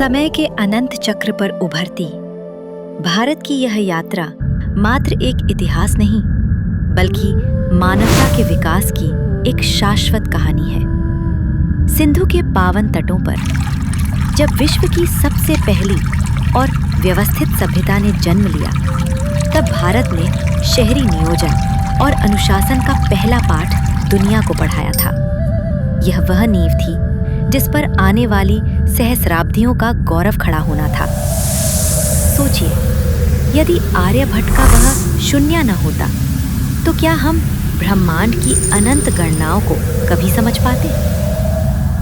समय के अनंत चक्र पर उभरती भारत की यह यात्रा मात्र एक इतिहास नहीं, बल्कि मानवता के विकास की एक शाश्वत कहानी है। सिंधु के पावन तटों पर जब विश्व की सबसे पहली और व्यवस्थित सभ्यता ने जन्म लिया, तब भारत ने शहरी नियोजन और अनुशासन का पहला पाठ दुनिया को पढ़ाया था। यह वह नींव थी जिस पर आने वाली सहस्राब्दियों का गौरव खड़ा होना था। सोचिए, यदि आर्यभट्ट का वह शून्य न होता, तो क्या हम ब्रह्मांड की अनंत गणनाओं को कभी समझ पाते?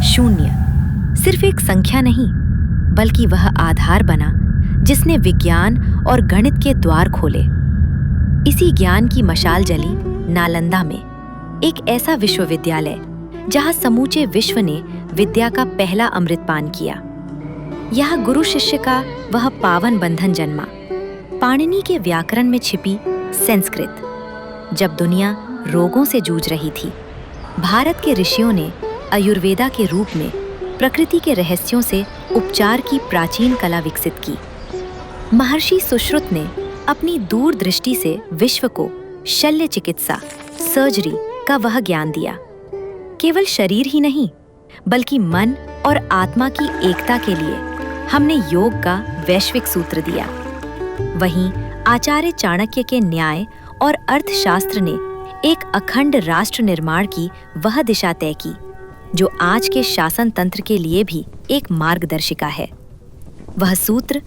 शून्य सिर्फ एक संख्या नहीं, बल्कि वह आधार बना जिसने विज्ञान और गणित के द्वार खोले। इसी ज्ञान की मशाल जली नालंदा में, एक ऐसा विश्वविद्यालय जहां समूचे विश्व ने विद्या का पहला अमृतपान किया। यहाँ गुरु शिष्य का वह पावन बंधन जन्मा, पाणिनि के व्याकरण में छिपी संस्कृत। जब दुनिया रोगों से जूझ रही थी, भारत के ऋषियों ने आयुर्वेदा के रूप में प्रकृति के रहस्यों से उपचार की प्राचीन कला विकसित की। महर्षि सुश्रुत ने अपनी दूरदृष्टि से विश्व को शल्य चिकित्सा, सर्जरी का वह ज्ञान दिया। केवल शरीर ही नहीं, बल्कि मन और आत्मा की एकता के लिए हमने योग का वैश्विक सूत्र दिया। वहीं आचार्य चाणक्य के न्याय और अर्थशास्त्र ने एक अखंड राष्ट्र निर्माण की वह दिशा तय की, जो आज के शासन तंत्र के लिए भी एक मार्गदर्शिका है। वह सूत्र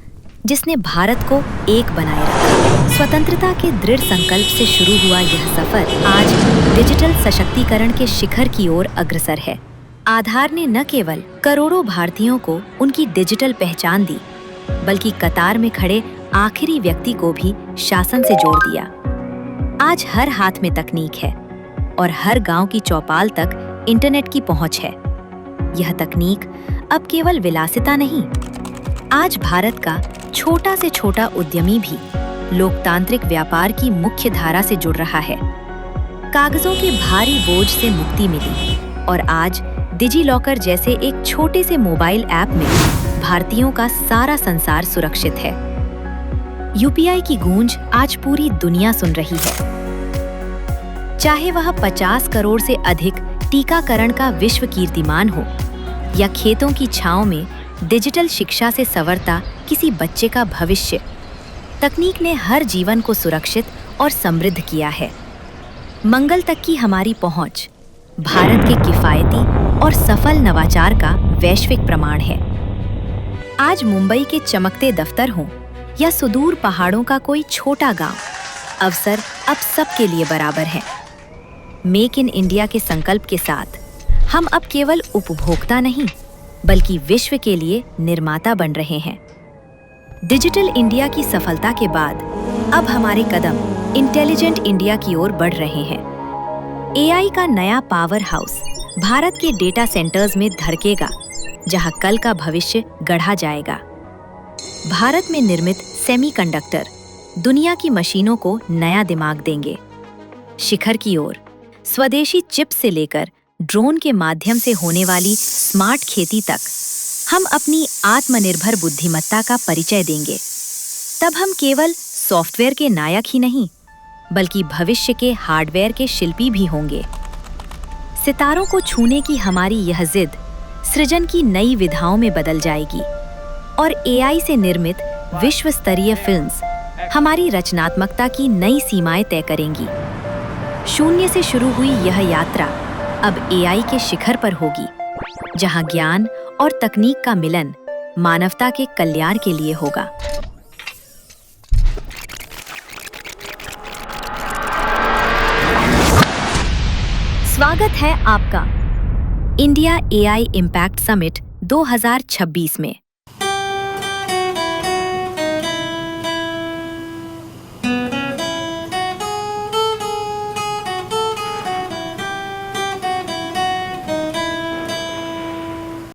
जिसने भारत को एक बनाए रखा। स्वतंत्रता के दृढ़ संकल्प से शुरू हुआ यह सफर आज डिजिटल सशक्तिकरण के शिखर की ओर अग्रसर है। आधार ने न केवल करोड़ों भारतीयों को उनकी डिजिटल पहचान दी, बल्कि कतार में खड़े आखिरी व्यक्ति को भी शासन से जोड़ दिया। आज हर हाथ में तकनीक है और हर गांव की चौपाल तक इंटरनेट की पहुंच है। यह तकनीक अब केवल विलासिता नहीं, आज भारत का छोटा से छोटा उद्यमी भी लोकतांत्रिक व्यापार की मुख्य धारा से जुड़ रहा है। कागजों के भारी बोझ से मुक्ति मिली और आज डिजी लॉकर जैसे एक छोटे से मोबाइल ऐप में भारतीयों का सारा संसार सुरक्षित है। यूपीआई की गूंज आज पूरी दुनिया सुन रही है। चाहे वह 50 करोड़ से अधिक टीकाकरण का विश्व कीर्तिमान हो, या खेतों की छांव में डिजिटल शिक्षा से संवरता किसी बच्चे का भविष्य, तकनीक ने हर जीवन को सुरक्षित और समृद्ध किया है। मंगल तक की हमारी पहुंच भारत के किफायती और सफल नवाचार का वैश्विक प्रमाण है। आज मुंबई के चमकते दफ्तर हों या सुदूर पहाड़ों का कोई छोटा गांव, अवसर अब सबके लिए बराबर है। मेक इन इंडिया के संकल्प के साथ हम अब केवल उपभोक्ता नहीं, बल्कि विश्व के लिए निर्माता बन रहे हैं। डिजिटल इंडिया की सफलता के बाद अब हमारे कदम इंटेलिजेंट इंडिया की ओर बढ़ रहे हैं। एआई का नया पावर हाउस भारत के डेटा सेंटर्स में धड़केगा, जहां कल का भविष्य गढ़ा जाएगा। भारत में निर्मित सेमीकंडक्टर दुनिया की मशीनों को नया दिमाग देंगे। शिखर की ओर स्वदेशी चिप से लेकर ड्रोन के माध्यम से होने वाली स्मार्ट खेती तक हम अपनी आत्मनिर्भर बुद्धिमत्ता का परिचय देंगे। तब हम केवल सॉफ्टवेयर के नायक ही नहीं, बल्कि भविष्य के हार्डवेयर के शिल्पी भी होंगे। सितारों को छूने की हमारी यह जिद सृजन की नई विधाओं में बदल जाएगी, और एआई से निर्मित विश्व स्तरीय फिल्म्स हमारी रचनात्मकता की नई सीमाएं तय करेंगी। शून्य से शुरू हुई यह यात्रा अब एआई के शिखर पर होगी, जहां ज्ञान और तकनीक का मिलन मानवता के कल्याण के लिए होगा। स्वागत है आपका इंडिया एआई इम्पैक्ट समिट 2026 में।